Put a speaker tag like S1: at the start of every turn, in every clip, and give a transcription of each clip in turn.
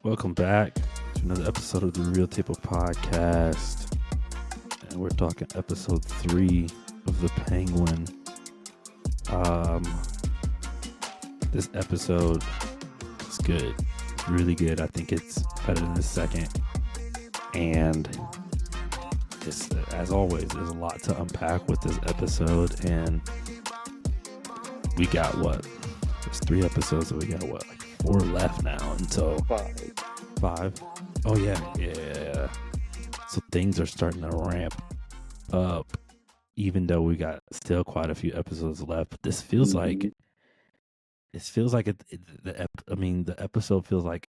S1: Welcome back to another episode of the Real Table Podcast. And we're talking episode 3 of The Penguin. This episode is good. It's really good. I think it's better than the second. And just as always, there's a lot to unpack with this episode. And we got what? There's 3 episodes, so we got what? Like 4 left now until 5. Oh yeah. So things are starting to ramp up, even though we got still quite a few episodes left. But this feels like the episode feels like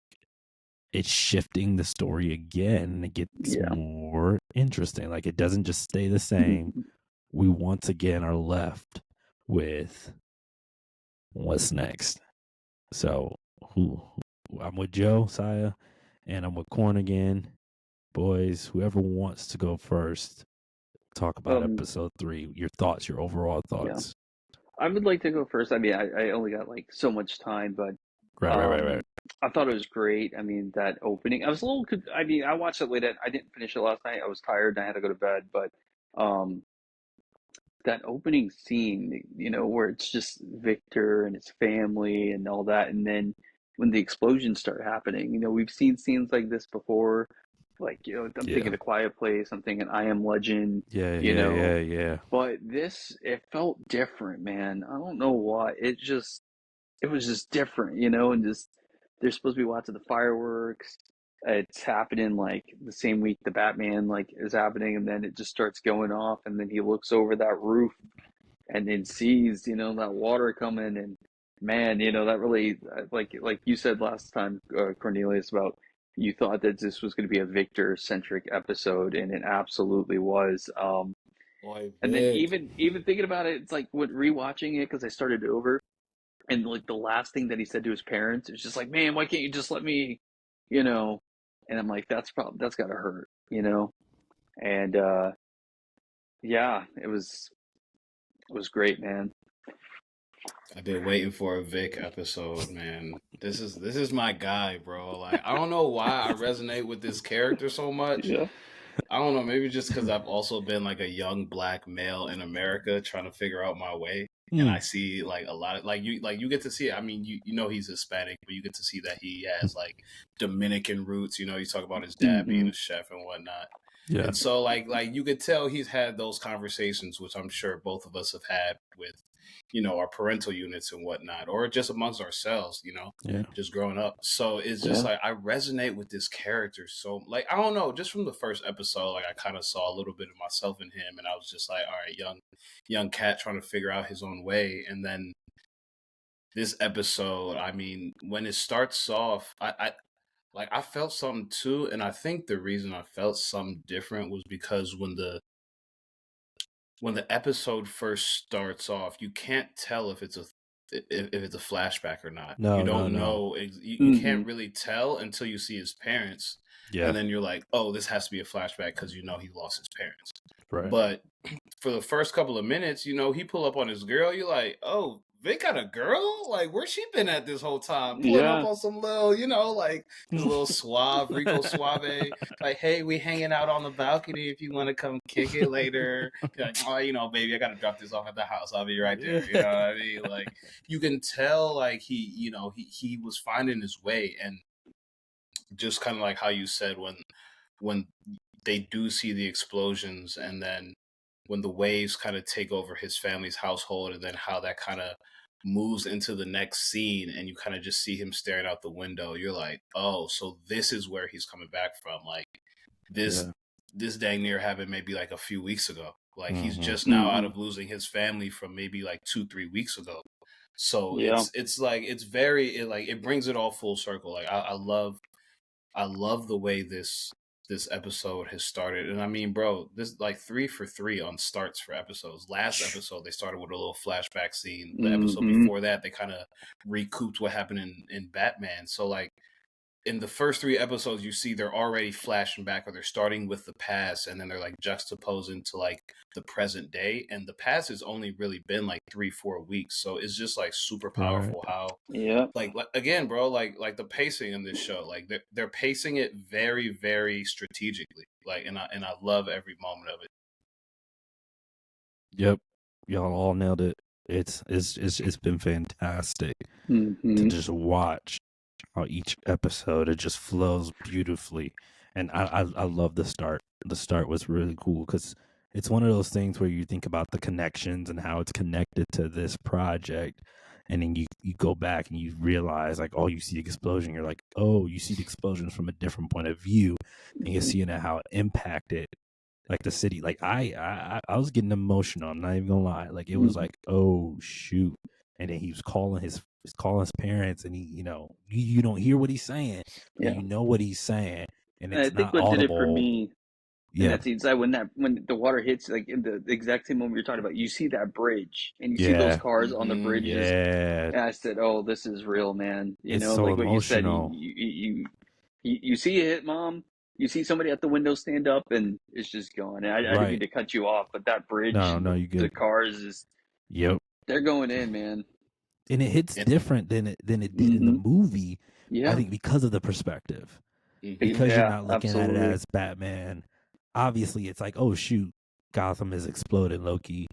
S1: it's shifting the story again, and it gets more interesting. Like it doesn't just stay the same. We once again are left with what's next. So I'm with Josiah, and I'm with Corn again. Boys, whoever wants to go first, talk about episode 3. Your thoughts, your overall thoughts.
S2: I would like to go first. I mean, I only got like so much time, but
S1: Right.
S2: I thought it was great. I mean, that opening, I was a little, I mean, I watched it late I didn't finish it last night. I was tired and I had to go to bed, but um, that opening scene, where it's just Victor and his family and all that. And then when the explosions start happening, we've seen scenes like this before. Like, I'm thinking A Quiet Place, I'm thinking I Am Legend.
S1: Yeah.
S2: But this, it felt different, man. I don't know why. It was just different, and just, they're supposed to be watching the fireworks. It's happening like the same week the Batman like is happening, and then it just starts going off, and then he looks over that roof and then sees, that water coming, and man, that really, like you said last time, Cornelius, about you thought that this was going to be a Victor centric episode, and it absolutely was. And then even thinking about it, it's like with rewatching it because I started it over, and like the last thing that he said to his parents, it's just like, man, why can't you just let me, you know? And I'm like, that's gotta hurt, And yeah, it was great, man.
S3: I've been waiting for a Vic episode, man. This is my guy, bro. Like, I don't know why I resonate with this character so much.
S2: Yeah.
S3: I don't know, maybe just because I've also been like a young black male in America trying to figure out my way. And I see like a lot of you get to see it. I mean, you know he's Hispanic, but you get to see that he has like Dominican roots. You talk about his dad being a chef and whatnot.
S1: Yeah.
S3: And so like you could tell he's had those conversations, which I'm sure both of us have had with, our parental units and whatnot, or just amongst ourselves, just growing up. So it's just like, I resonate with this character. So like, I don't know, just from the first episode, like I kind of saw a little bit of myself in him, and I was just like, all right, young cat trying to figure out his own way. And then this episode, I mean, when it starts off, I felt something too. And I think the reason I felt something different was because when the episode first starts off, you can't tell if it's a flashback or not.
S1: No,
S3: you don't
S1: no.
S3: know. You can't really tell until you see his parents.
S1: Yeah.
S3: And then you're like, oh, this has to be a flashback because he lost his parents.
S1: Right.
S3: But for the first couple of minutes, he pull up on his girl. You're like, oh, Vic got a girl? Like, where's she been at this whole time? Pulling up on some little, like, this little suave, Rico Suave. Like, hey, we hanging out on the balcony if you want to come kick it later. Like, oh, baby, I got to drop this off at the house. I'll be right there. You know what I mean? Like, you can tell, like, he was finding his way. And just kind of like how you said, when they do see the explosions, and then when the waves kind of take over his family's household, and then how that kind of moves into the next scene, and you kind of just see him staring out the window, you're like, oh, so this is where he's coming back from. Like this dang near happened maybe like a few weeks ago. Like he's just now out of losing his family from maybe like 2-3 weeks ago. So it's like, it brings it all full circle. Like I love the way this episode has started. And I mean, bro, this like 3 for 3 on starts for episodes. Last episode, they started with a little flashback scene. The episode before that, they kind of recouped what happened in Batman. So like, in the first 3 episodes, you see they're already flashing back, or they're starting with the past, and then they're like juxtaposing to like the present day. And the past has only really been like 3-4 weeks, so it's just like super powerful how like again, bro, like the pacing in this show, like they're pacing it very, very strategically, like, and I love every moment of it.
S1: Yep, y'all all nailed it. It's been fantastic to just watch how each episode, it just flows beautifully. And I love the start. The start was really cool because it's one of those things where you think about the connections and how it's connected to this project, and then you go back and you realize, like, oh, you see the explosion, you're like, oh, you see the explosions from a different point of view, and you're seeing how it impacted like the city. Like I was getting emotional, I'm not even gonna lie. Like it was like, oh shoot. And then he was calling his parents, and he, you don't hear what he's saying, but you know what he's saying, and it's
S2: I think
S1: not
S2: what
S1: audible.
S2: did it for me in that scene inside, when the water hits, like in the exact same moment you're talking about, you see that bridge and you see those cars on the bridges. And I said, oh, this is real, man.
S1: It's so
S2: like what
S1: emotional.
S2: you said, you see it hit, Mom. You see somebody at the window stand up, and it's just going. I didn't mean to cut you off, but that bridge,
S1: no, you
S2: the
S1: good.
S2: cars is, they're going in, man.
S1: And it hits different than it did in the movie.
S2: Yeah,
S1: I think because of the perspective, because you're not looking at it as Batman. Obviously, it's like, oh shoot, Gotham is exploding, Loki.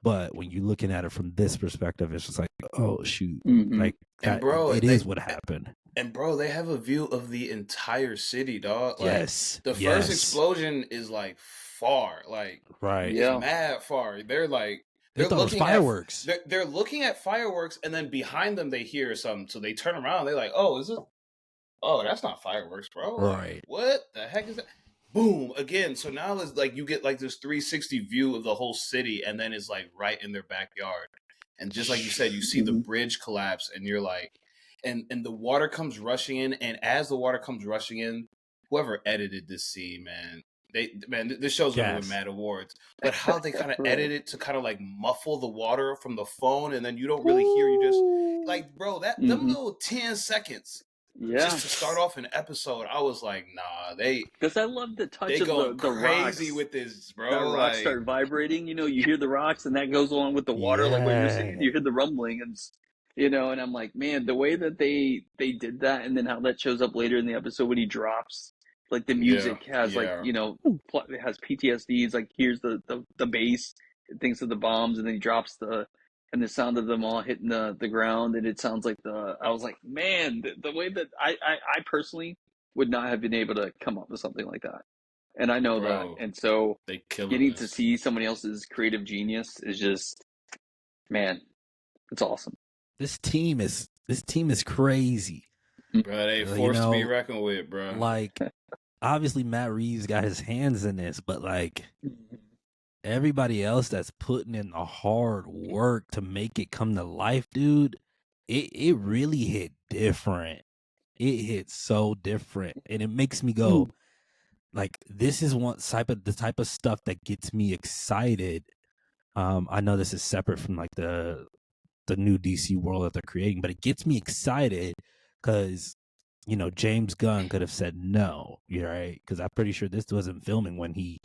S1: But when you're looking at it from this perspective, it's just like, oh shoot, like that, and bro, it is what happened.
S3: And bro, they have a view of the entire city, dog. Like,
S1: yes,
S3: the first explosion is like far, like it's mad far. They're like
S1: they're looking at fireworks.
S3: They're looking at fireworks, and then behind them they hear something, so they turn around. They're like, oh, is it? Oh, that's not fireworks, bro.
S1: Right?
S3: Like, what the heck is that? Boom again. So now it's like you get like this 360 view of the whole city, and then it's like right in their backyard. And just like you said, you see the bridge collapse, and you're like, and the water comes rushing in, and as the water comes rushing in, whoever edited this scene, man, this show's gonna win mad awards. But how they kind of edit it to kind of like muffle the water from the phone, and then you don't really hear, you just like, bro, that them little 10 seconds. Just to start off an episode, I was like, nah,
S2: because I love the touch
S3: they
S2: of
S3: going
S2: the
S3: crazy
S2: rocks.
S3: with this, bro.
S2: The rocks start vibrating, you hear the rocks, and that goes along with the water, like what you're saying. You hear the rumbling, and and I'm like, man, the way that they did that, and then how that shows up later in the episode when he drops, like the music has like, it has PTSD. It's like, here's the bass, it thinks of the bombs, and then he drops and the sound of them all hitting the ground, and it sounds like I was like, man, the way that I personally would not have been able to come up with something like that. And I know that. And so getting to see somebody else's creative genius is just, man, it's awesome.
S1: This team is crazy.
S3: Bro, they forced to be reckoned with, bro.
S1: Like, obviously Matt Reeves got his hands in this, but like everybody else that's putting in the hard work to make it come to life, dude, it really hit different. It hit so different, and it makes me go, like, this is the type of stuff that gets me excited. I know this is separate from like the new DC world that they're creating, but it gets me excited because James Gunn could have said no, right? Because I'm pretty sure this wasn't filming when he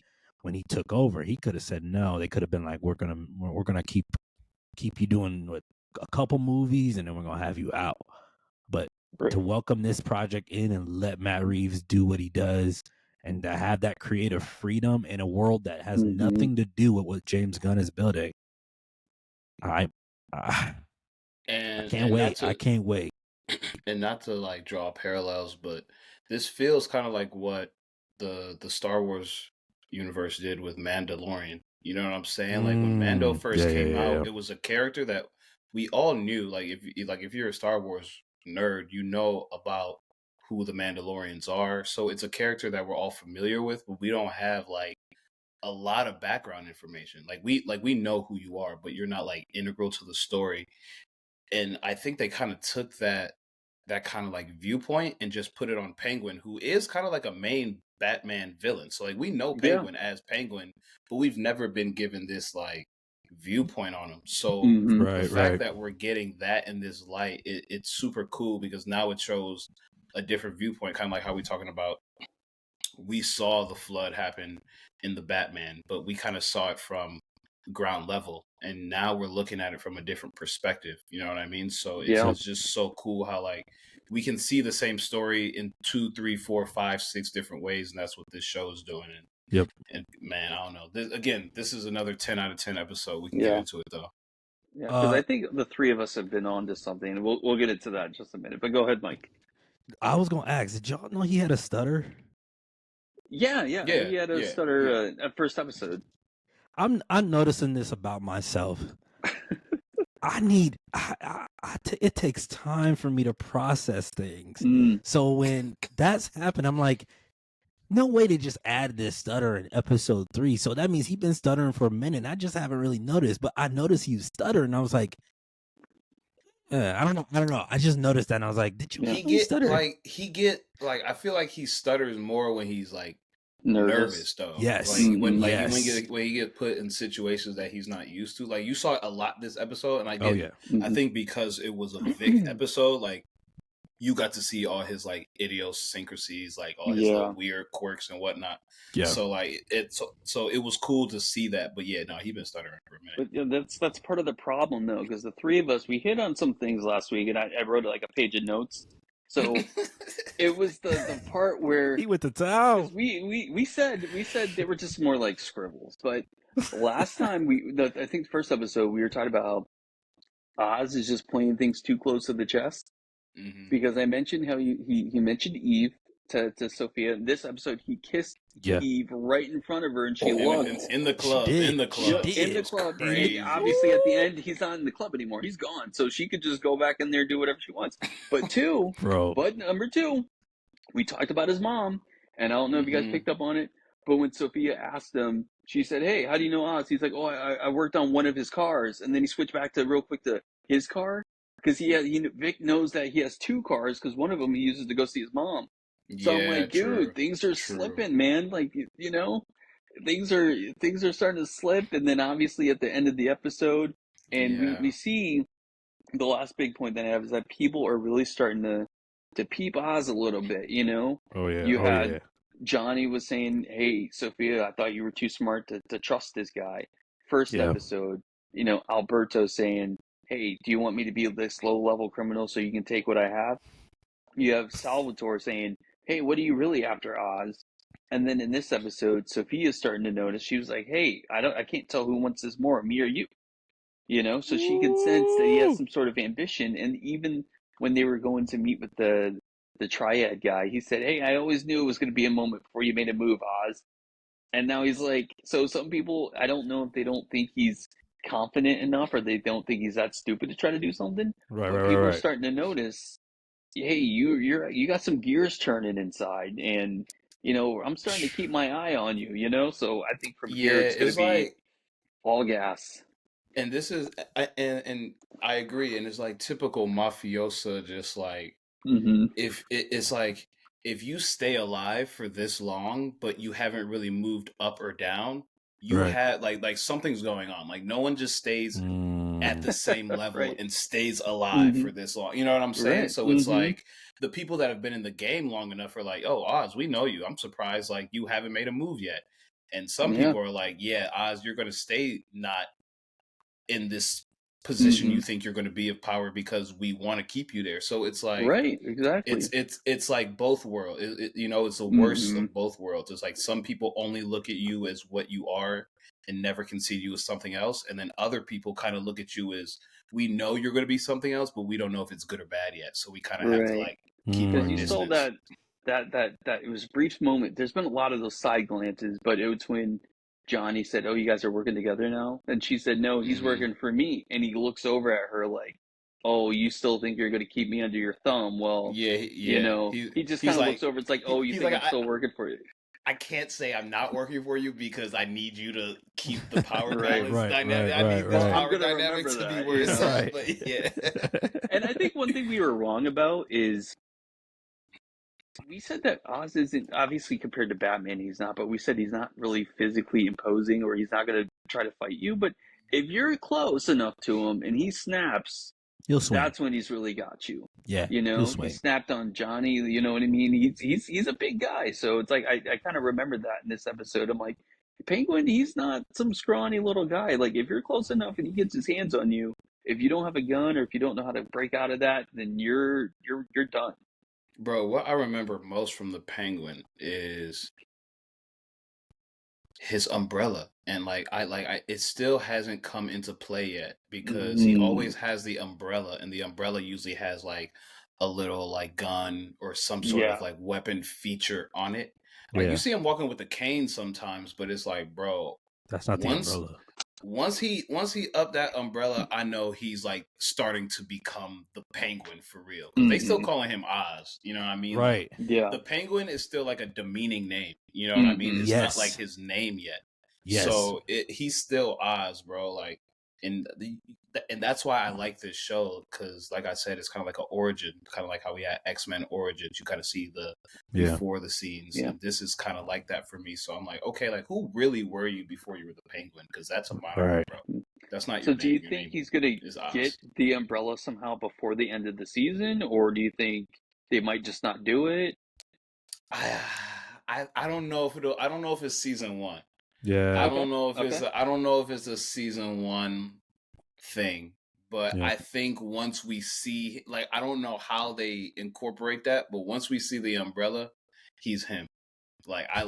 S1: took over. He could have said no. They could have been like, we're gonna keep you doing a couple movies, and then we're gonna have you out. But to welcome this project in and let Matt Reeves do what he does, and to have that creative freedom in a world that has nothing to do with what James Gunn is building, I can't wait. I can't wait.
S3: And not to like draw parallels, but this feels kind of like what the Star Wars universe did with Mandalorian. You know what I'm saying? Like when Mando first came out, it was a character that we all knew. Like if you're a Star Wars nerd, you know about who the Mandalorians are. So it's a character that we're all familiar with, but we don't have like a lot of background information. Like we know who you are, but you're not like integral to the story. And I think they kind of took that kind of like viewpoint and just put it on Penguin, who is kind of like a main Batman villain. So like we know Penguin as Penguin, but we've never been given this like viewpoint on him. So the fact that we're getting that in this light, it's super cool because now it shows a different viewpoint, kind of like how we're talking about. We saw the flood happen in the Batman, but we kind of saw it from ground level, and now we're looking at it from a different perspective. You know what I mean? So it's just so cool how like we can see the same story in 2, 3, 4, 5, 6 different ways, and that's what this show is doing. And man, I don't know. This is another 10 out of 10 episode. We can get into it though.
S2: Yeah, because I think the three of us have been on to something, and we'll get into that in just a minute. But go ahead, Mike.
S1: I was gonna ask, did y'all know he had a stutter?
S2: Yeah. He had a stutter at first episode.
S1: I'm noticing this about myself. It takes time for me to process things. So when that's happened, I'm like, no way to just add this stutter in episode 3. So that means he's been stuttering for a minute. I just haven't really noticed, but I noticed he was stuttering, and I was like, I don't know. I just noticed that, and I was like, did you stutter?
S3: I feel like he stutters more when he's like
S2: nervous
S3: though.
S1: Yes.
S3: Like when he get put in situations that he's not used to. Like you saw it a lot this episode, and I think because it was a Vic episode, like you got to see all his like idiosyncrasies, like all his like, weird quirks and whatnot. Yeah. So like so it was cool to see that. But yeah, no, he's been stuttering for a minute.
S2: But that's part of the problem though, because the three of us, we hit on some things last week, and I wrote like a page of notes. So it was the part where
S1: he went to town.
S2: We said they were just more like scribbles. But last time I think the first episode we were talking about how Oz is just playing things too close to the chest. Because I mentioned how he mentioned Eve to Sophia. In this episode, he kissed Eve right in front of her, and she looked
S3: in the club. In the club.
S2: Right? Obviously, at the end, he's not in the club anymore. He's gone, so she could just go back in there and do whatever she wants. But number 2, we talked about his mom, and I don't know if you guys picked up on it. But when Sophia asked him, she said, "Hey, how do you know Oz?" He's like, "Oh, I worked on one of his cars," and then he switched back to real quick to his car. Because Vic knows that he has 2 cars, because one of them he uses to go see his mom. So I'm like, dude, things are slipping, man. Like, you know, things are starting to slip. And then obviously at the end of the episode, and we see the last big point that I have is that people are really starting to peep Oz a little bit. You know, you had Johnny was saying, "Hey, Sophia, I thought you were too smart to trust this guy." First episode, you know, Alberto saying, "Hey, do you want me to be this low-level criminal so you can take what I have?" You have Salvatore saying, "Hey, what are you really after, Oz?" And then in this episode, Sophia's starting to notice. She was like, "Hey, I can't tell who wants this more, me or you." You know, so she could sense that he has some sort of ambition. And even when they were going to meet with the triad guy, he said, "Hey, I always knew it was going to be a moment before you made a move, Oz." And now he's like, so some people, I don't know if they don't think he's confident enough, or they don't think he's that stupid to try to do something. But people are starting to notice, hey, you got some gears turning inside, and you know, I'm starting to keep my eye on you. You know, so I think from here it's going to be like, all gas.
S3: And this is, and I agree, and it's like typical mafiosa, just like if it's like if you stay alive for this long, but you haven't really moved up or down, you had like something's going on. Like no one just stays at the same level and stays alive for this long. You know what I'm saying? So it's like the people that have been in the game long enough are like, "Oh, Oz, we know you. I'm surprised like you haven't made a move yet." And some people are like, "Yeah, Oz, you're going to stay not in this position you think you're going to be of power because we want to keep you there." So it's like,
S2: exactly.
S3: It's like both worlds. You know, it's the worst of both worlds. It's like some people only look at you as what you are and never can see you as something else, and then other people kind of look at you as, we know you're going to be something else, but we don't know if it's good or bad yet. So we kind of have to like keep our distance.
S2: You saw that it was a brief moment. There's been a lot of those side glances, but it was when Johnny said, "Oh, you guys are working together now?" And she said, "No, he's working for me." And he looks over at her like, "Oh, you still think you're going to keep me under your thumb?" Well, you know, he just kind of like, looks over. It's like, "Oh, you think like, I'm still working for you?"
S3: I can't say I'm not working for you because I need you to keep the power balance dynamic. I need the power dynamic to be where it's at. But yeah.
S2: And I think one thing we were wrong about is, we said that Oz isn't, obviously compared to Batman, he's not, but we said he's not really physically imposing, or he's not going to try to fight you. But if you're close enough to him and he snaps,
S1: He'll swing.
S2: That's when he's really got you.
S1: Yeah,
S2: You know,
S1: he'll
S2: he
S1: swing.
S2: snapped on Johnny. You know what I mean? He's a big guy, so it's like I kind of remembered that in this episode. I'm like, Penguin, he's not some scrawny little guy. Like if you're close enough and he gets his hands on you, if you don't have a gun or if you don't know how to break out of that, then you're done.
S3: Bro, what I remember most from the Penguin is his umbrella, and it still hasn't come into play yet because he always has the umbrella, and the umbrella usually has like a little like gun or some sort of like weapon feature on it. Like you see him walking with a cane sometimes, but it's like, bro,
S1: that's not the umbrella.
S3: Once he upped that umbrella, I know he's like starting to become the Penguin for real. Because they still calling him Oz. You know what I mean?
S1: Right.
S3: Like,
S2: yeah.
S3: The Penguin is still like a demeaning name. You know what I mean? It's not like his name yet.
S1: Yes.
S3: So he's still Oz, bro. Like, and that's why I like this show, because like I said, it's kind of like an origin, kind of like how we had X-Men Origins. You kind of see the before the scenes, and this is kind of like that for me. So I'm like, okay, like who really were you before you were the Penguin? Because that's a moniker, bro. That's not your name.
S2: So do you think he's gonna get the umbrella somehow before the end of the season, or do you think they might just not do it?
S3: I don't know if I don't know if it's season 1.
S1: Yeah.
S3: I don't know if I don't know if it's a season 1 thing, but I think once we see, like, I don't know how they incorporate that, but once we see the umbrella, he's him. Like I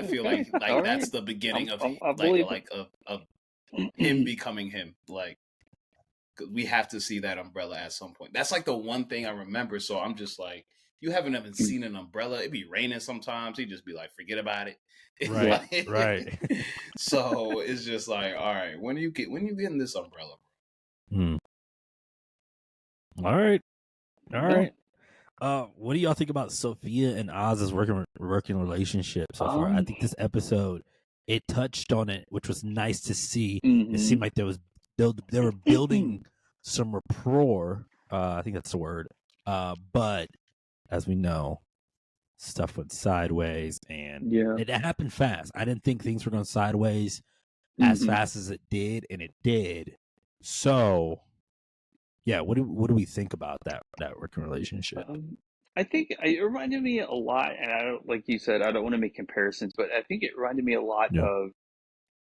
S3: feel like that's the beginning of him becoming him. Like, we have to see that umbrella at some point. That's like the one thing I remember. So I'm just like, you haven't even seen an umbrella. It'd be raining sometimes. He'd just be like, forget about it.
S1: Right. Right.
S3: So it's just like, all right, when you getting this umbrella?
S1: All right. What do y'all think about Sophia and Oz's working relationship so far? I think this episode, it touched on it, which was nice to see. It seemed like they were building some rapport. I think that's the word. But as we know, stuff went sideways, and it happened fast. I didn't think things were going sideways as fast as it did, and it did. So, yeah, what do we think about that working relationship?
S2: I think it reminded me a lot, and I don't, like you said, I don't want to make comparisons, but I think it reminded me a lot of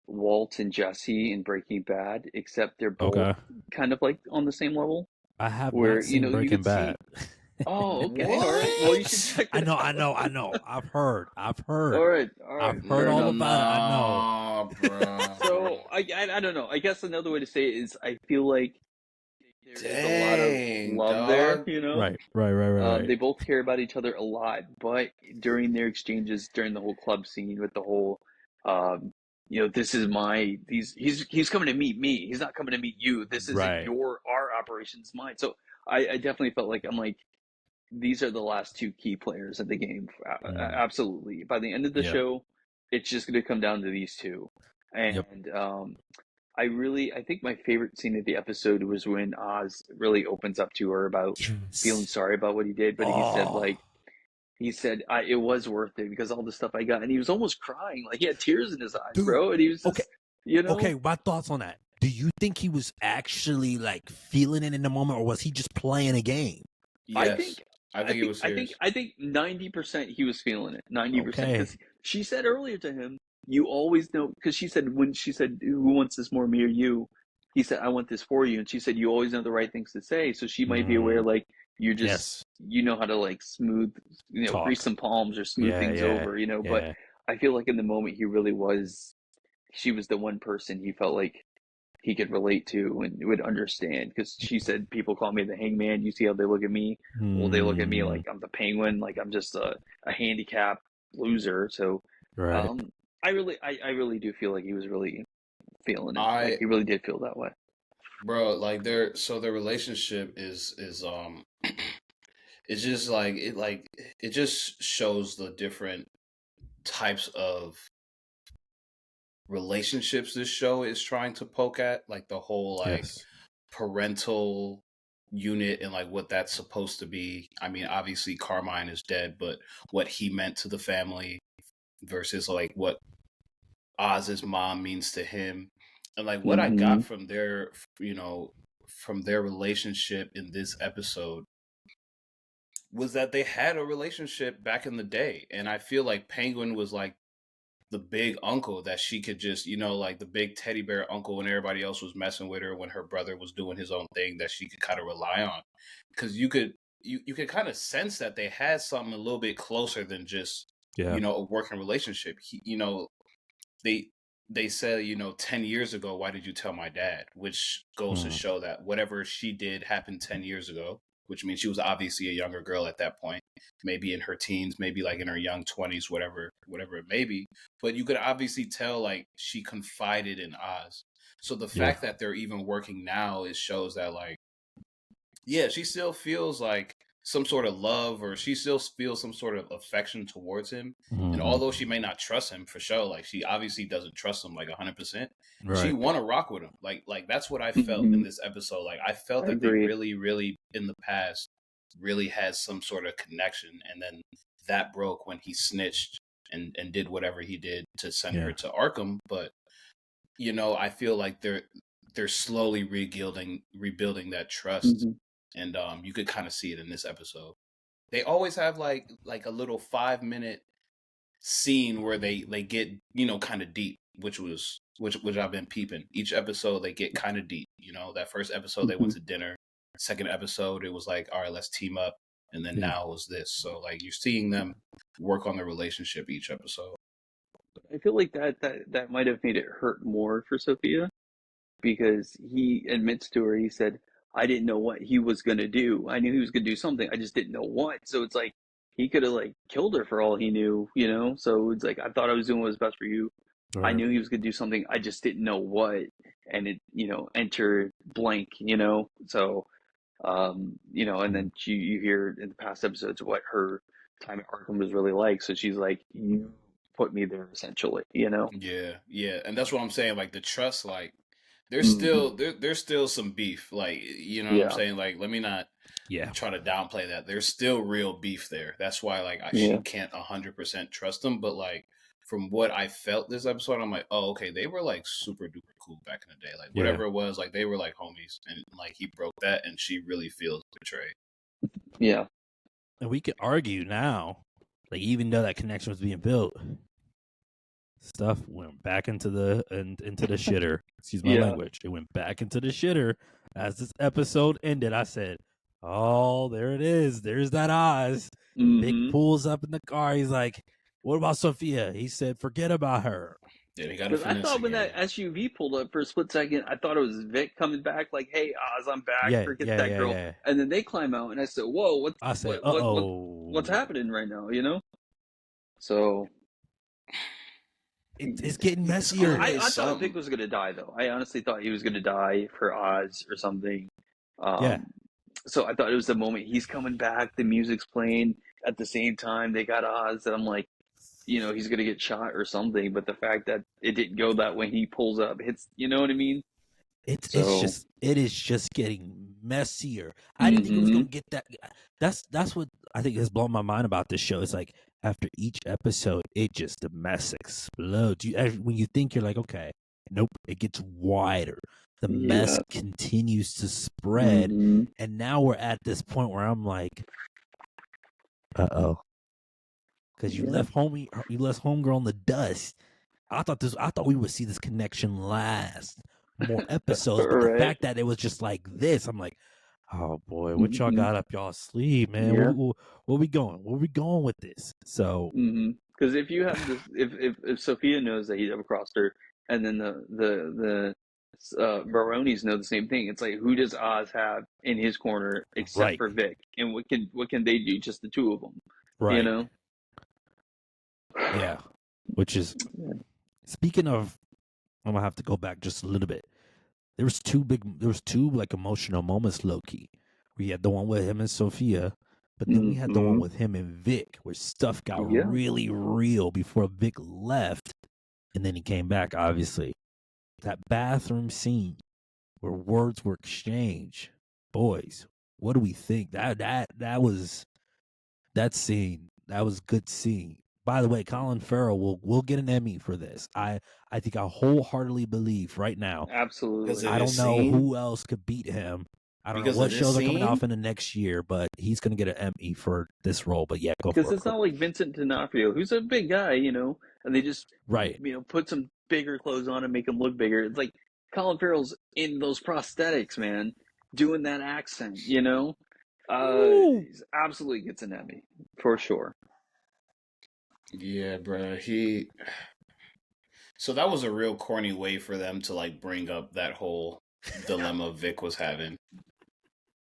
S2: Walt and Jesse in Breaking Bad, except they're both kind of like on the same level.
S1: I have not seen Breaking Bad.
S2: Oh, okay. All right. Well, you should check it out.
S1: I know. I've heard.
S2: All right.
S1: I've heard all about it. I
S2: know. So I don't know. I guess another way to say it is I feel like there's a lot of love there, you know?
S1: Right.
S2: They both care about each other a lot, but during their exchanges, during the whole club scene with the whole, this is he's coming to meet me. He's not coming to meet you. This isn't our operation's mine. So I definitely felt like these are the last two key players of the game. Absolutely. By the end of the show, it's just going to come down to these two. And I think my favorite scene of the episode was when Oz really opens up to her about feeling sorry about what he did. But he said, it was worth it because all the stuff I got. And he was almost crying. Like he had tears in his eyes, dude, bro. And he was just,
S1: Okay, my thoughts on that. Do you think he was actually like feeling it in the moment, or was he just playing a game?
S3: Yes. I think it was serious.
S2: I think 90% he was feeling it. 90%. Because she said earlier to him, you always know, because when she said, who wants this more, me or you? He said, I want this for you. And she said, you always know the right things to say. So she might be aware, like, you're just, you know how to like smooth, grease some palms or smooth things over, but I feel like in the moment she was the one person he felt like he could relate to and would understand, because she said, people call me the hangman. You see how they look at me? Well, they look at me like I'm the penguin, like I'm just a handicapped loser. So I really do feel like he was really feeling it. He really did feel that way,
S3: bro. Like their relationship is it's just like it just shows the different types of relationships this show is trying to poke at, like the whole parental unit and like what that's supposed to be. I mean, obviously Carmine is dead, but what he meant to the family versus like what Oz's mom means to him, and like what I got from their from their relationship in this episode was that they had a relationship back in the day. And I feel like Penguin was like the big uncle that she could just, like the big teddy bear uncle when everybody else was messing with her, when her brother was doing his own thing, that she could kind of rely on. Because you could kind of sense that they had something a little bit closer than just, a working relationship. They said, 10 years ago, why did you tell my dad? Which goes to show that whatever she did happened 10 years ago, which means she was obviously a younger girl at that point, maybe in her teens, maybe like in her young 20s, whatever it may be. But you could obviously tell like she confided in Oz. So the fact that they're even working now, it shows that like, yeah, she still feels like some sort of love, or she still feels some sort of affection towards him. And although she may not trust him for sure, like she obviously doesn't trust him like 100%. Right. She want to rock with him. Like that's what I felt in this episode. Like I felt that they really, really in the past really had some sort of connection, and then that broke when he snitched and did whatever he did to send her to Arkham. But I feel like they're slowly rebuilding that trust. And you could kind of see it in this episode. They always have like a little 5-minute scene where they get kind of deep, which I've been peeping. Each episode they get kind of deep. That first episode they went to dinner. Second episode it was like, all right, let's team up, and then now it was this. So like you're seeing them work on the relationship each episode.
S2: I feel like that might have made it hurt more for Sophia, because he admits to her, he said, I didn't know what he was going to do. I knew he was going to do something. I just didn't know what. So it's like, he could have like killed her for all he knew, So it's like, I thought I was doing what was best for you. Right. I knew he was going to do something. I just didn't know what. And it, enter blank, So, and then you hear in the past episodes what her time at Arkham was really like. So she's like, you put me there essentially,
S3: Yeah. And that's what I'm saying. Like the trust, like, there's still some beef, like, what I'm saying? Like, let me not try to downplay that. There's still real beef there. That's why, like, she can't 100% trust them. But, like, from what I felt this episode, I'm like, oh, okay, they were, like, super duper cool back in the day. Like, whatever it was, like, they were, like, homies. And, like, he broke that, and she really feels betrayed.
S2: Yeah.
S1: And we could argue now, like, even though that connection was being built, stuff went back into the shitter. Excuse my language. It went back into the shitter as this episode ended. I said, "Oh, there it is. There's that Oz." Vic pulls up in the car. He's like, "What about Sophia?" He said, "Forget about her."
S3: Yeah, they got to
S2: I thought when that SUV pulled up for a split second, I thought it was Vic coming back, like, "Hey, Oz, I'm back. Forget that girl." Yeah. And then they climb out, and I said, "Whoa, what's happening right now?" So.
S1: It's getting messier.
S2: I thought Vic was going to die, though. I honestly thought he was going to die for Oz or something. So I thought it was the moment he's coming back, the music's playing at the same time. They got Oz, and I'm like, he's going to get shot or something. But the fact that it didn't go that way, he pulls up, hits, you know what I mean?
S1: It is just getting messier. I didn't think it was going to get that. That's what I think has blown my mind about this show. It's like, after each episode, the mess explodes. When you think you're like, okay, nope, it gets wider. The mess continues to spread, and now we're at this point where I'm like, because you left homegirl in the dust. I thought we would see this connection last more episodes, but the fact that it was just like this, I'm like, oh boy, what y'all got up y'all sleeve, man? Where we going? Where we going with this? So,
S2: because if you have this, if Sophia knows that he double crossed her, and then the Baronis know the same thing, it's like, who does Oz have in his corner except for Vic? And what can they do? Just the two of them,
S1: right? Yeah, which is speaking of, I'm gonna have to go back just a little bit. There was two like emotional moments, low key. We had the one with him and Sophia, but then we had the one with him and Vic, where stuff got really real before Vic left, and then he came back. Obviously, that bathroom scene where words were exchanged. Boys, what do we think? That scene, that was good scene. By the way, Colin Farrell will get an Emmy for this. I think I wholeheartedly believe right now.
S2: Absolutely.
S1: I don't know who else could beat him. I don't know what shows are coming off in the next year, but he's going to get an Emmy for this role. But yeah, go for it.
S2: Because it's not like Vincent D'Onofrio, who's a big guy, and they just put some bigger clothes on and make him look bigger. It's like Colin Farrell's in those prosthetics, man, doing that accent. He absolutely gets an Emmy for sure.
S3: Yeah, bro. So that was a real corny way for them to like bring up that whole dilemma Vic was having.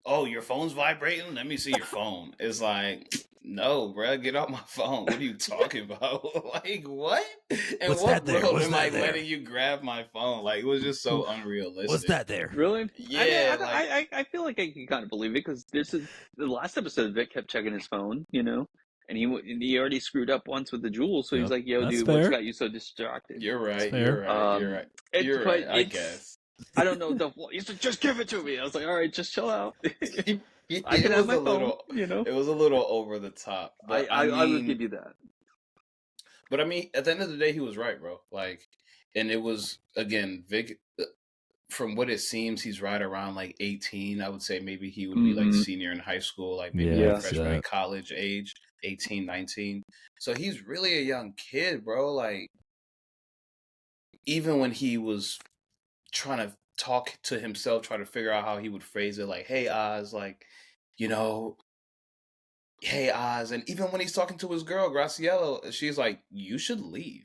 S3: Oh, your phone's vibrating? Let me see your phone. It's like, no, bro, get off my phone. What are you talking about? Like, what? And
S1: what's
S3: what
S1: that
S3: world
S1: there?
S3: am I letting you grab my phone? Like, it was just so unrealistic.
S1: What's that there?
S2: Really?
S3: Yeah.
S2: I feel like I can kind of believe it because the last episode, Vic kept checking his phone, and he already screwed up once with the jewels, so he's like, "Yo, dude, what's got you so distracted?"
S3: You're right. You're right. You're right. I guess.
S2: I don't know. He said, "Just give it to me." I was like, "All right, just chill out."
S3: I can have my phone. It was a little over the top. But
S2: I would give you that.
S3: But I mean, at the end of the day, he was right, bro. Like, and it was again, Vic. From what it seems, he's right around like 18. I would say maybe he would be like senior in high school, like maybe like freshman in college age, 18, 19. So he's really a young kid, bro. Like, even when he was trying to talk to himself, trying to figure out how he would phrase it, like, hey, Oz, like, hey, Oz. And even when he's talking to his girl, Graciela, she's like, you should leave.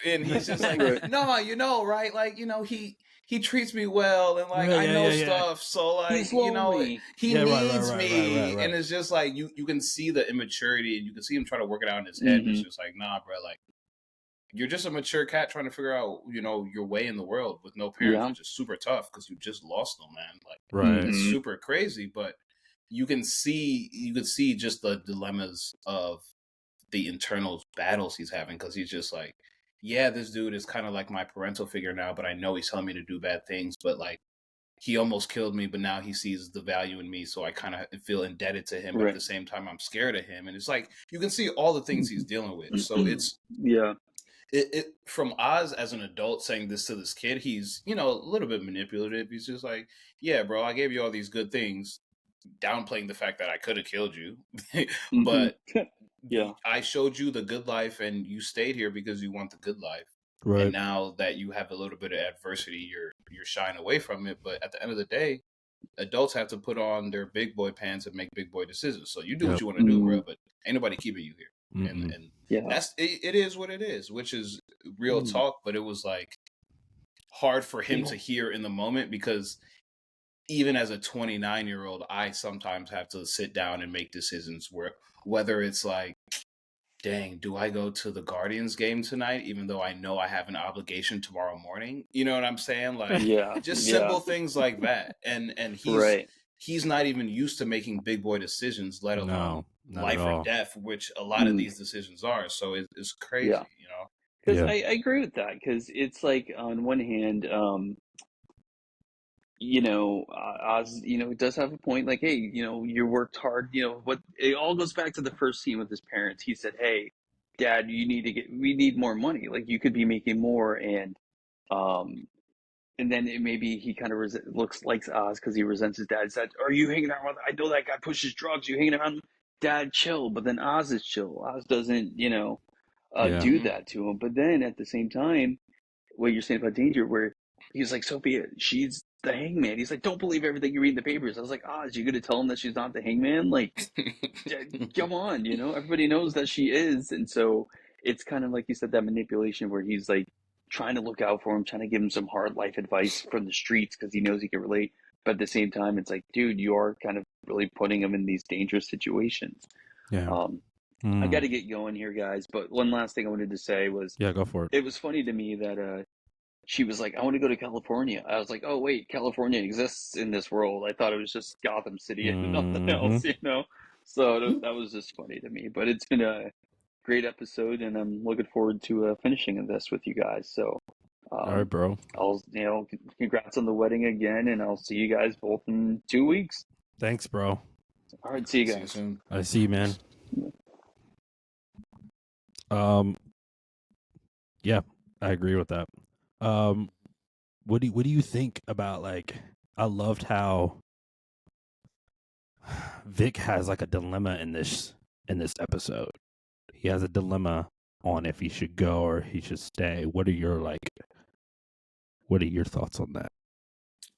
S3: And he's just like, no, right? Like, he treats me well and like I know stuff, so like he needs me, and it's just like you can see the immaturity and you can see him trying to work it out in his head. And it's just like, nah, bro, like you're just a mature cat trying to figure out your way in the world with no parents, which is super tough because you just lost them, man. Like it's super crazy, but you can see just the dilemmas of the internal battles he's having because he's just like, yeah, this dude is kind of like my parental figure now, but I know he's telling me to do bad things, but like he almost killed me, but now he sees the value in me, so I kind of feel indebted to him, but at the same time I'm scared of him. And it's like you can see all the things he's dealing with. So it's it from Oz as an adult saying this to this kid, he's a little bit manipulative. He's just like, yeah, bro, I gave you all these good things, downplaying the fact that I could have killed you. But I showed you the good life and you stayed here because you want the good life. Right. And now that you have a little bit of adversity, you're shying away from it. But at the end of the day, adults have to put on their big boy pants and make big boy decisions. So you do what you want to do, bro, but ain't nobody keeping you here. And that's it is what it is, which is real talk, but it was like hard for him to hear in the moment because even as a 29-year-old, I sometimes have to sit down and make decisions whether it's like, dang, do I go to the Guardians game tonight, even though I know I have an obligation tomorrow morning? You know what I'm saying? Like, just simple things like that. And he's not even used to making big boy decisions, let alone life or death, which a lot of these decisions are. So it's crazy,
S2: Because I agree with that, because it's like on one hand, Oz, does have a point. Like, hey, you worked hard. What it all goes back to the first scene with his parents. He said, "Hey, Dad, we need more money. Like, you could be making more." And then maybe he kind of looks like Oz because he resents his dad. He said, "Are you hanging out with? I know that guy pushes drugs. You hanging around? Dad, chill." But then Oz is chill. Oz doesn't, do that to him. But then at the same time, what you're saying about danger, where he's like, Sophia, she's the hangman. He's like, don't believe everything you read in the papers. I was like, is you going to tell him that she's not the hangman? Like, come on, everybody knows that she is. And so it's kind of like you said, that manipulation where he's like trying to look out for him, trying to give him some hard life advice from the streets because he knows he can relate. But at the same time, it's like, dude, you are kind of really putting him in these dangerous situations. Yeah. I got to get going here, guys. But one last thing I wanted to say was,
S1: go for it.
S2: It was funny to me that she was like, I want to go to California. I was like, oh, wait, California exists in this world. I thought it was just Gotham City and nothing else, So that was just funny to me. But it's been a great episode, and I'm looking forward to finishing this with you guys. So,
S1: all right, bro.
S2: I'll, congrats on the wedding again, and I'll see you guys both in 2 weeks.
S1: Thanks, bro.
S2: All right, see you guys.
S3: See you soon.
S1: I see you, man. Yeah, I agree with that. What do you think about, like, I loved how Vic has like a dilemma in this episode. He has a dilemma on if he should go or he should stay. What are your thoughts on that?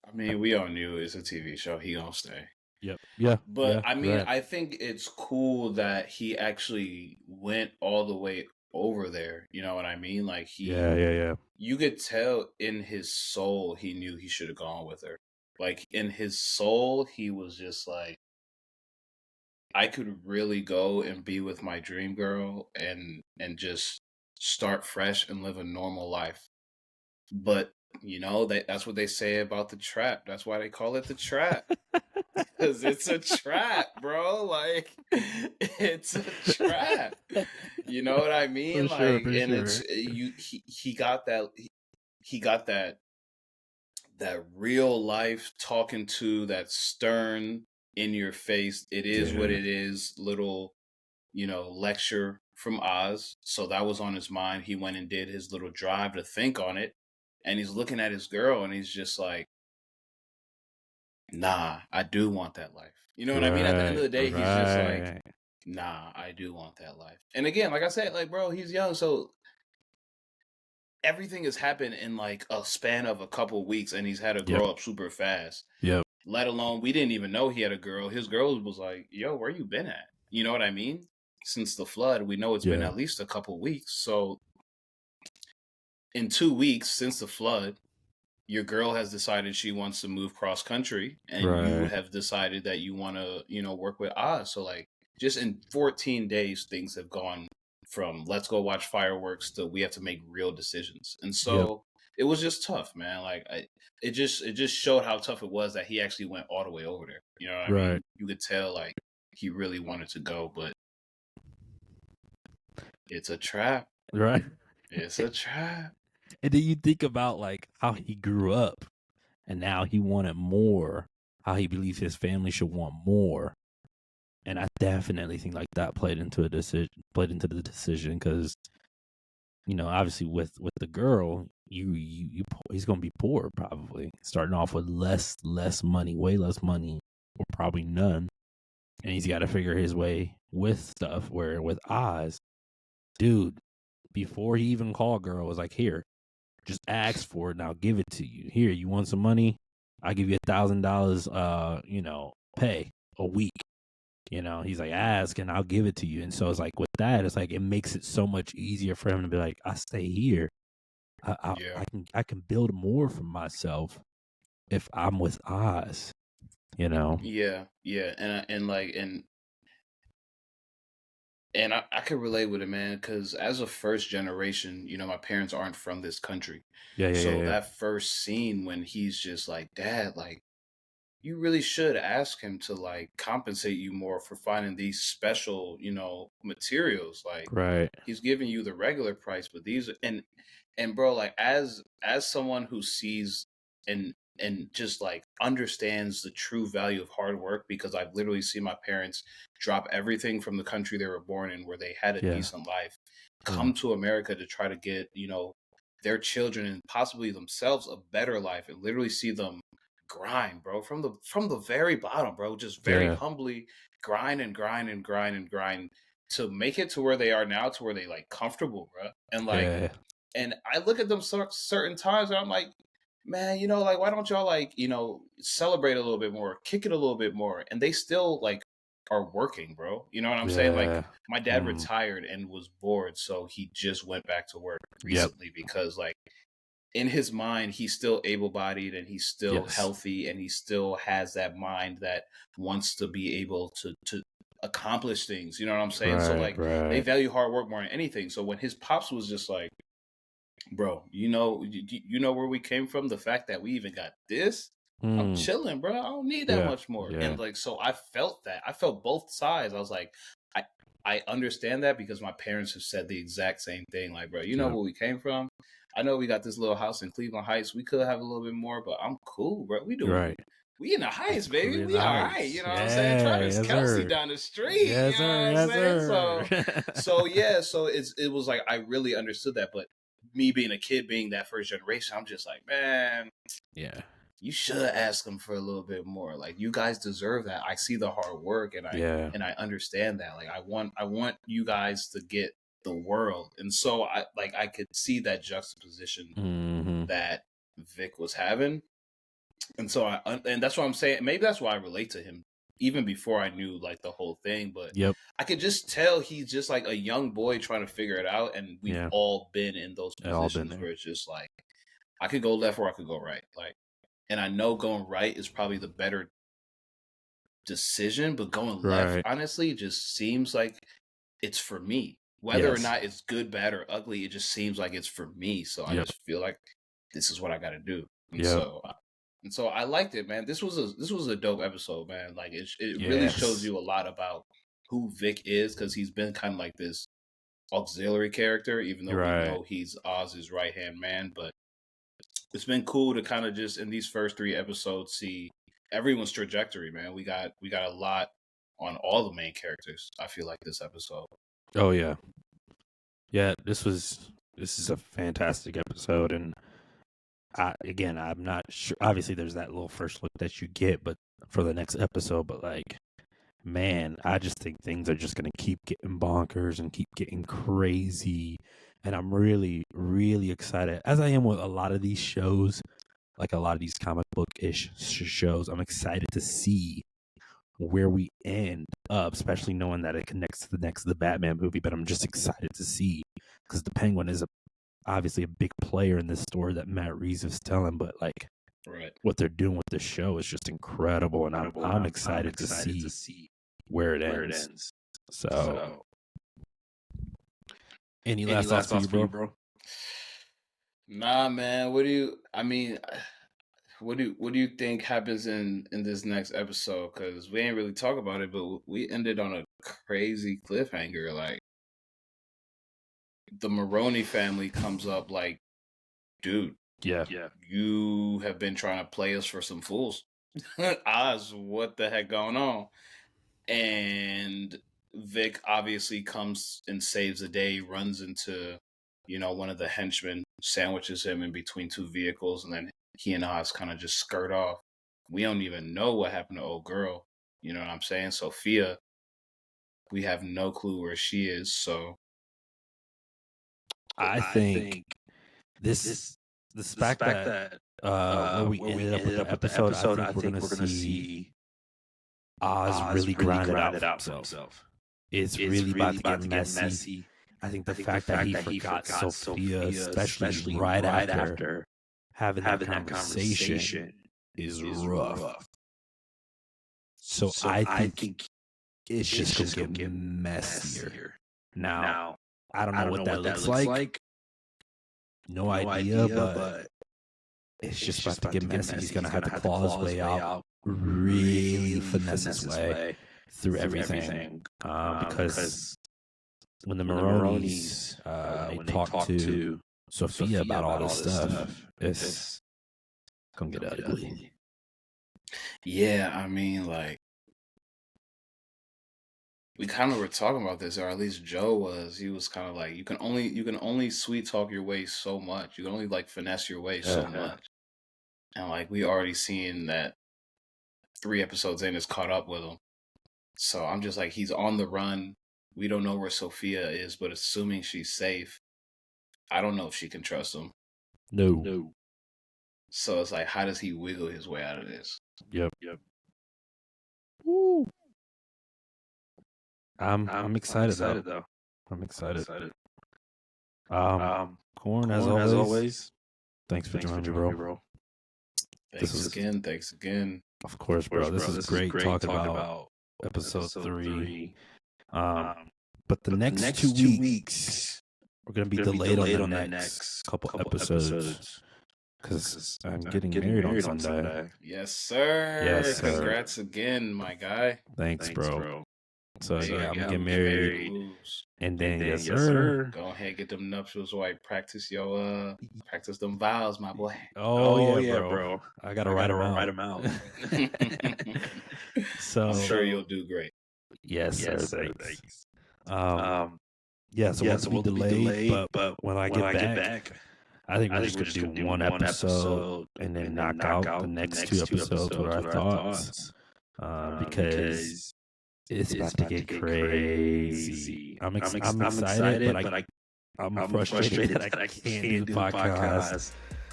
S3: I mean, we all knew it's a TV show. He gonna stay.
S1: Yep. Yeah.
S3: But
S1: Yeah.
S3: I mean,
S1: Right.
S3: I think it's cool that he actually went all the way over there. You know what I mean? Like
S1: Yeah.
S3: you could tell in his soul he knew he should have gone with her. Like in his soul, he was just like, I could really go and be with my dream girl and just start fresh and live a normal life. But you know that's what they say about the trap. That's why they call it the trap. Because it's a trap, bro. Like it's a trap. You know what I mean?
S1: For sure.
S3: Like,
S1: For
S3: and
S1: sure.
S3: it's he got that he got that real life talking to, that stern, in your face, it is what
S1: Dude.
S3: it is, little, lecture from Oz. So that was on his mind. He went and did his little drive to think on it. And he's looking at his girl and he's just like, nah, I do want that life. You know what I mean? At the end of the day, he's just like, nah, I do want that life. And again, like I said, like, bro, he's young. So everything has happened in like a span of a couple weeks and he's had to grow up super fast.
S1: Yep.
S3: Let alone, we didn't even know he had a girl. His girl was like, yo, where you been at? You know what I mean? Since the flood, we know it's been at least a couple weeks. So in 2 weeks since the flood, your girl has decided she wants to move cross country and you have decided that you want to, work with Oz. So like just in 14 days, things have gone from let's go watch fireworks to we have to make real decisions. And so it was just tough, man. Like it just showed how tough it was that he actually went all the way over there. You know what I mean? You could tell like he really wanted to go, but it's a trap.
S1: Right.
S3: It's a trap.
S1: And then you think about like how he grew up and now he wanted more, how he believes his family should want more. And I definitely think like that played into the decision because, obviously with the girl, he's going to be poor probably, starting off with less money, way less money, or probably none. And he's got to figure his way with stuff, where with Oz, dude, before he even called girl, was like, here, just ask for it and I'll give it to you. Here, you want some money? I'll give you $1,000, pay a week. He's like, ask and I'll give it to you. And so it's like with that, it's like it makes it so much easier for him to be like, I stay here. I can build more for myself if I'm with Oz.
S3: Yeah. And I could relate with it, man, because as a first generation, my parents aren't from this country. So that first scene when he's just like, Dad, like, you really should ask him to like compensate you more for finding these special, materials. Like, he's giving you the regular price, but these and bro, like as someone who sees and just like understands the true value of hard work, because I've literally seen my parents drop everything from the country they were born in where they had a decent life, come to America to try to get, their children and possibly themselves a better life, and literally see them grind, bro, from the very bottom, bro, just very humbly grind and grind and grind and grind to make it to where they are now, to where they like comfortable, bro. And like and I look at them certain times and I'm like, man, like, why don't y'all like, celebrate a little bit more, kick it a little bit more? And they still like are working, bro. You know what I'm saying? Like, my dad retired and was bored, so he just went back to work recently because like in his mind, he's still able-bodied and he's still healthy and he still has that mind that wants to be able to accomplish things. You know what I'm saying? So like they value hard work more than anything. So when his pops was just like, bro, you know where we came from? The fact that we even got this? I'm chilling, bro. I don't need that much more. And like, so I felt that. I felt both sides. I was like, I understand that because my parents have said the exact same thing. Like, bro, you know where we came from? I know we got this little house in Cleveland Heights. We could have a little bit more, but I'm cool, bro. We doing we in the heights, baby.
S1: in
S3: We
S1: the
S3: all
S1: heights.
S3: right. You know what I'm saying? Travis
S1: Yes,
S3: Kelsey
S1: sir.
S3: down the street.
S1: Yes,
S3: you know
S1: sir.
S3: what I'm saying?
S1: Yes, sir.
S3: So yeah, so it was like I really understood that, but me being a kid, being that first generation, I'm just like, man,
S1: yeah.
S3: You should ask them for a little bit more. Like, you guys deserve that. I see the hard work, and I understand that. Like, I want you guys to get the world, and so I could see that juxtaposition that Vic was having, and so and that's what I'm saying. Maybe that's why I relate to him even before I knew like the whole thing. But I could just tell he's just like a young boy trying to figure it out, and we've all been in those positions where it's just like I could go left or I could go right, like. And I know going right is probably the better decision, but going left, honestly, just seems like it's for me. Whether or not it's good, bad, or ugly, it just seems like it's for me. So I just feel like this is what I got to do. And so I liked it, man. This was a dope episode, man. Like it really shows you a lot about who Vic is, because he's been kind of like this auxiliary character, even though we know he's Oz's right hand man, but. It's been cool to kind of just in these first 3 episodes see everyone's trajectory, man. We got a lot on all the main characters. I feel like this episode.
S1: Oh yeah, this is a fantastic episode, and I'm not sure. Obviously, there's that little first look that you get, but for the next episode, but like, man, I just think things are just gonna keep getting bonkers and keep getting crazy. And I'm really, really excited, as I am with a lot of these shows, like a lot of these comic book-ish shows. I'm excited to see where we end up, especially knowing that it connects to the Batman movie. But I'm just excited to see, because the Penguin is obviously a big player in this story that Matt Reeves is telling. But like, what they're doing with the show is just incredible, and I'm excited to see where it ends. So. Any last thoughts for you, bro?
S3: Nah, man. What do you think happens in this next episode? Because we ain't really talk about it, but we ended on a crazy cliffhanger. Like, the Maroney family comes up like, dude, you have been trying to play us for some fools. Oz, what the heck going on? And Vic obviously comes and saves the day, runs into, one of the henchmen, sandwiches him in between 2 vehicles, and then he and Oz kind of just skirt off. We don't even know what happened to old girl. You know what I'm saying? Sophia, we have no clue where she is. So
S1: I think the fact that where we ended up with the episode, I think we're gonna see Oz really grind it out for himself. It's really about to get messy. I think the fact that he forgot Sophia, especially right after having that conversation, is rough. So I think it's just going to get messier. Now, I don't know what that looks like. No idea, but it's just about to get messy. He's going to have to claw his way out, really finesse his way through everything. Because when the Maronis, when they talk to Sophia about all this stuff, it's going to get ugly.
S3: Yeah, I mean, like, we kind of were talking about this, or at least Joe was. He was kind of like, you can only sweet talk your way so much. You can only like finesse your way so much. And like, we already seen that 3 episodes in is caught up with him. So I'm just like, he's on the run. We don't know where Sophia is, but assuming she's safe, I don't know if she can trust him.
S1: No.
S3: So it's like, how does he wiggle his way out of this?
S1: Yep. Woo. I'm excited though. I'm excited. Corn, as always. Thanks for joining me, bro.
S3: Thanks again.
S1: Of course, bro. This is great talking about episode 3. But the next 2 weeks, we're going to be delayed on the next couple episodes. Because I'm getting married on Sunday.
S3: Yes, sir. Congrats again, my guy.
S1: Thanks, bro. So
S3: So,
S1: yeah, I'm
S3: yeah,
S1: gonna get married,
S3: Blues.
S1: and then yes, sir.
S3: Go ahead, get them nuptials right. Practice practice them vows, my boy.
S1: Oh yeah, bro. I gotta write them out. So
S3: I'm sure you'll do great.
S1: yes, sir. Thanks. Yeah, so we'll be delayed, but when I get back, I think we're just gonna do one episode and then knock out the next two episodes with our thoughts, because it's about to get crazy. I'm excited, but I'm frustrated that I can't do the podcast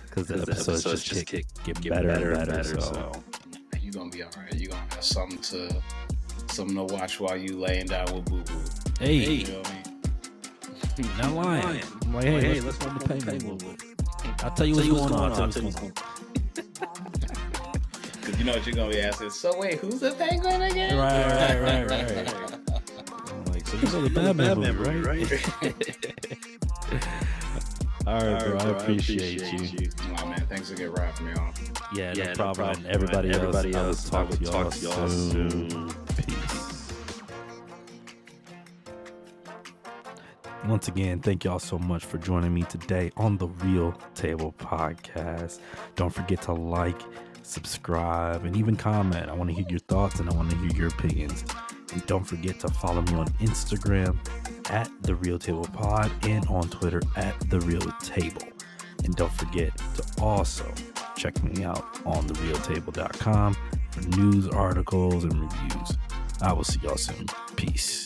S1: because the episodes just get better and better. So
S3: you're gonna be all right. You're gonna have something to watch while you laying down with Boo Boo.
S1: Hey,
S3: you know what I mean?
S1: Not lying. I'm like, hey, let's go to the Pewu. I'll tell you what's going on.
S3: Because you know what you're going to be asking. So wait, who's the penguin again?
S1: Right. I'm like, so you know the Batman movie, right? All right, bro. I appreciate you.
S3: Oh, man. Thanks again for having me on.
S1: Yeah, no problem. And everybody else, I will talk to y'all soon. Peace. Once again, thank y'all so much for joining me today on the Real Table Podcast. Don't forget to like, subscribe, and even comment. I want to hear your thoughts and I want to hear your opinions. And don't forget to follow me on Instagram at The Real Table Pod and on Twitter at The Real Table. And don't forget to also check me out on therealtable.com for news, articles, and reviews. I will see y'all soon. Peace.